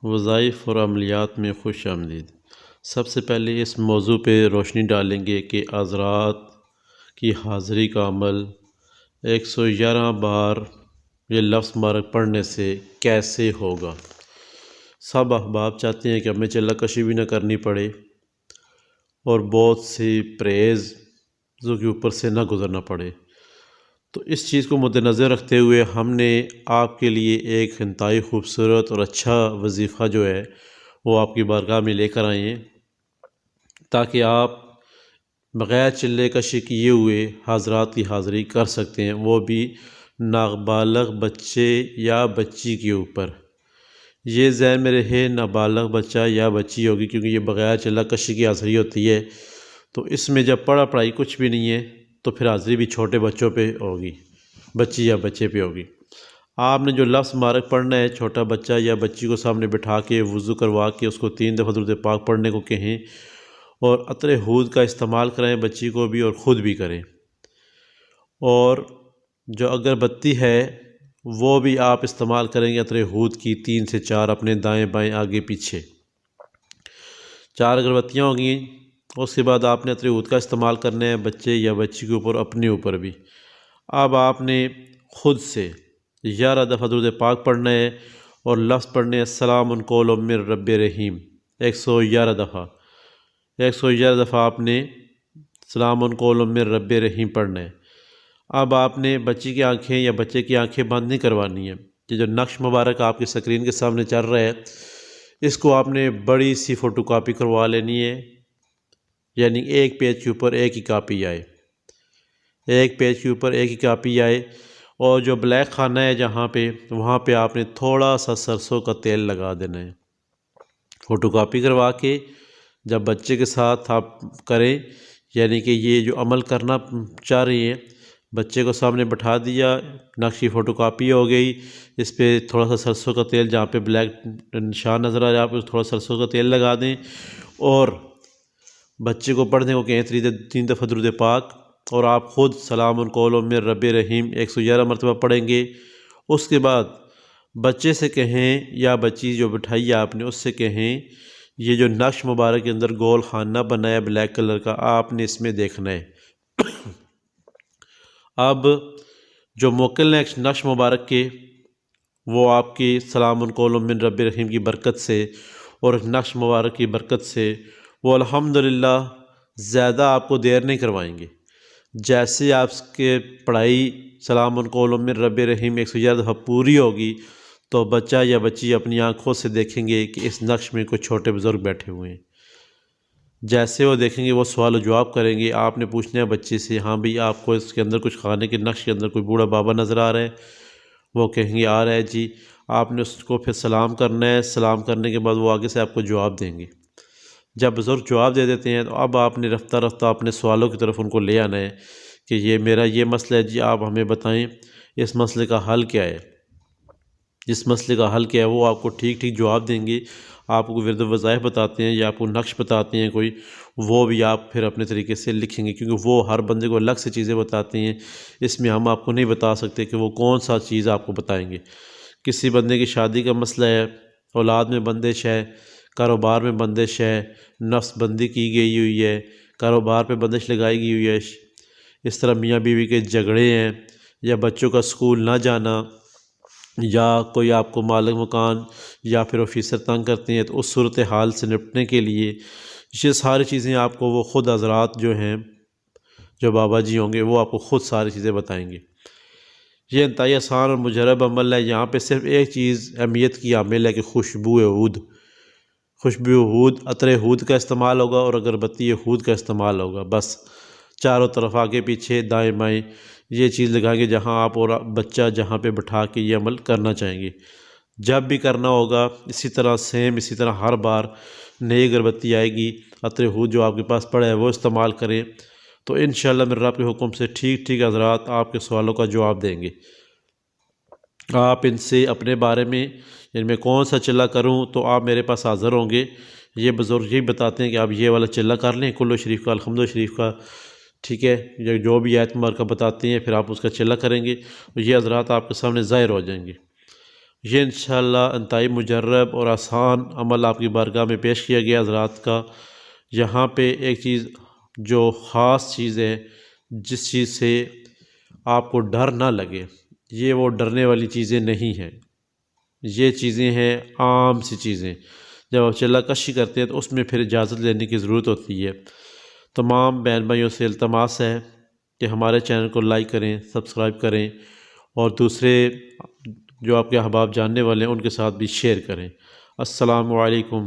وظائف اور عملیات میں خوش آمدید۔ سب سے پہلے اس موضوع پہ روشنی ڈالیں گے کہ حضرات کی حاضری کا عمل 111 بار یہ لفظ مبارک پڑھنے سے کیسے ہوگا۔ سب احباب چاہتے ہیں کہ ہمیں چلہ کشی بھی نہ کرنی پڑے اور بہت سی پریزوں کے اوپر سے نہ گزرنا پڑے، تو اس چیز کو مد نظر رکھتے ہوئے ہم نے آپ کے لیے ایک انتہائی خوبصورت اور اچھا وظیفہ جو ہے وہ آپ کی بارگاہ میں لے کر آئے ہیں، تاکہ آپ بغیر چلے کشی کیے ہوئے حضرات کی حاضری کر سکتے ہیں، وہ بھی نابالغ بچے یا بچی کے اوپر۔ یہ ذہن میں رہے نابالغ بچہ یا بچی ہوگی، کیونکہ یہ بغیر چلہ کشی کی حاضری ہوتی ہے، تو اس میں جب پڑھائی کچھ بھی نہیں ہے تو پھر حاضری بھی چھوٹے بچوں پہ ہوگی، بچی یا بچے پہ ہوگی۔ آپ نے جو لفظ مبارک پڑھنا ہے، چھوٹا بچہ یا بچی کو سامنے بٹھا کے وضو کروا کے اس کو 3 دفعہ درود پاک پڑھنے کو کہیں، اور عطر ہود کا استعمال کریں، بچی کو بھی اور خود بھی کریں، اور جو اگربتی ہے وہ بھی آپ استعمال کریں گے عطر ہود کی 3 سے 4 اپنے دائیں بائیں آگے پیچھے 4 اگربتیاں ہوں گی۔ اس کے بعد آپ نے عطر ہود کا استعمال کرنا ہے بچے یا بچی کے اوپر، اپنے اوپر بھی۔ اب آپ نے خود سے 11 دفعہ درود پاک پڑھنا ہے اور لفظ پڑھنے ہیں السلام قول من رب رحیم 111 دفعہ 111 دفعہ آپ نے السلام قول من رب رحیم پڑھنا ہے۔ اب آپ نے بچی کی آنکھیں یا بچے کی آنکھیں بند نہیں کروانی ہیں۔ یہ جو نقش مبارک آپ کی سکرین کے سامنے چل رہا ہے، اس کو آپ نے بڑی سی فوٹو کاپی کروا لینی ہے، یعنی ایک پیج کے اوپر ایک ہی کاپی آئے، ایک پیج کے اوپر ایک ہی کاپی آئے، اور جو بلیک خانہ ہے جہاں پہ، وہاں پہ آپ نے تھوڑا سا سرسوں کا تیل لگا دینا ہے۔ فوٹو کاپی کروا کے جب بچے کے ساتھ آپ کریں، یعنی کہ یہ جو عمل کرنا چاہ رہی ہیں، بچے کو سامنے بٹھا دیا، نقش کی فوٹو کاپی ہو گئی، اس پہ تھوڑا سا سرسوں کا تیل، جہاں پہ بلیک نشان نظر آ رہا ہے آپ تھوڑا سرسوں کا تیل لگا دیں، اور بچے کو پڑھنے کو کہیں 3 دفعہ درود پاک، اور آپ خود سلام قول من رب رحیم 111 مرتبہ پڑھیں گے۔ اس کے بعد بچے سے کہیں یا بچی جو بٹھائی آپ نے اس سے کہیں، یہ جو نقش مبارک کے اندر گول خانہ بنایا بلیک کلر کا، آپ نے اس میں دیکھنا ہے۔ اب جو موکل نے نقش مبارک کے، وہ آپ کی سلام قول من رب رحیم کی برکت سے اور نقش مبارک کی برکت سے وہ الحمدللہ زیادہ آپ کو دیر نہیں کروائیں گے۔ جیسے آپ کے پڑھائی سلام قول من رب رحیم 111 دفعہ پوری ہوگی، تو بچہ یا بچی اپنی آنکھوں سے دیکھیں گے کہ اس نقش میں کوئی چھوٹے بزرگ بیٹھے ہوئے ہیں۔ جیسے وہ دیکھیں گے وہ سوال و جواب کریں گے، آپ نے پوچھنا ہے بچے سے، ہاں بھی آپ کو اس کے اندر کچھ خانے کے نقش کے اندر کوئی بوڑھا بابا نظر آ رہا ہے؟ وہ کہیں گے آ رہا ہے جی۔ آپ نے اس کو پھر سلام کرنا ہے، سلام کرنے کے بعد وہ آگے سے آپ کو جواب دیں گے۔ جب بزرگ جواب دے دیتے ہیں تو اب آپ نے رفتہ رفتہ اپنے سوالوں کی طرف ان کو لے آنا ہے کہ یہ میرا یہ مسئلہ ہے جی، آپ ہمیں بتائیں اس مسئلے کا حل کیا ہے۔ جس مسئلے کا حل کیا ہے وہ آپ کو ٹھیک جواب دیں گے۔ آپ کو ورد و وظائف بتاتے ہیں یا آپ کو نقش بتاتے ہیں کوئی، وہ بھی آپ پھر اپنے طریقے سے لکھیں گے، کیونکہ وہ ہر بندے کو الگ سے چیزیں بتاتے ہیں، اس میں ہم آپ کو نہیں بتا سکتے کہ وہ کون سا چیز آپ کو بتائیں گے۔ کسی بندے کی شادی کا مسئلہ ہے، اولاد میں بندش ہے، کاروبار میں بندش ہے، نفس بندی کی گئی ہوئی ہے، کاروبار پہ بندش لگائی گئی ہوئی ہے، اس طرح میاں بیوی کے جھگڑے ہیں، یا بچوں کا اسکول نہ جانا، یا کوئی آپ کو مالک مکان یا پھر آفیسر تنگ کرتے ہیں، تو اس صورتحال سے نپٹنے کے لیے یہ ساری چیزیں آپ کو وہ خود حضرات جو ہیں، جو بابا جی ہوں گے، وہ آپ کو خود ساری چیزیں بتائیں گے۔ یہ انتہائی آسان اور مجرب عمل ہے۔ یہاں پہ صرف ایک چیز اہمیت کی عامل ہے کہ خوشبو ہود عطر ہود کا استعمال ہوگا اور اگربتی ہود کا استعمال ہوگا، بس چاروں طرف آگے پیچھے دائیں بائیں یہ چیز لگائیں گے، جہاں آپ اور بچہ جہاں پہ بٹھا کے یہ عمل کرنا چاہیں گے۔ جب بھی کرنا ہوگا اسی طرح اسی طرح ہر بار نئی اگربتی آئے گی، عطر ہود جو آپ کے پاس پڑا ہے وہ استعمال کریں، تو انشاءاللہ میرے رب کے حکم سے ٹھیک حضرات آپ کے سوالوں کا جواب دیں گے۔ آپ ان سے اپنے بارے میں، یعنی میں کون سا چلہ کروں، تو آپ میرے پاس حاضر ہوں گے۔ یہ بزرگ یہی بتاتے ہیں کہ آپ یہ والا چلہ کر لیں، کلو شریف کا، الحمد شریف کا، ٹھیک ہے، جو بھی آیت مبارکہ بتاتے ہیں پھر آپ اس کا چلہ کریں گے، اور یہ حضرات آپ کے سامنے ظاہر ہو جائیں گے۔ یہ انشاءاللہ انتہائی مجرب اور آسان عمل آپ کی بارگاہ میں پیش کیا گیا حضرات کا۔ یہاں پہ ایک چیز جو خاص چیز ہے، جس چیز سے آپ کو ڈر نہ لگے، یہ وہ ڈرنے والی چیزیں نہیں ہیں، یہ چیزیں ہیں عام سی چیزیں۔ جب آپ چلہ کشی کرتے ہیں تو اس میں پھر اجازت لینے کی ضرورت ہوتی ہے۔ تمام بہن بھائیوں سے التماس ہے کہ ہمارے چینل کو لائک کریں، سبسکرائب کریں اور دوسرے جو آپ کے احباب جاننے والے ہیں ان کے ساتھ بھی شیئر کریں۔ السلام علیکم۔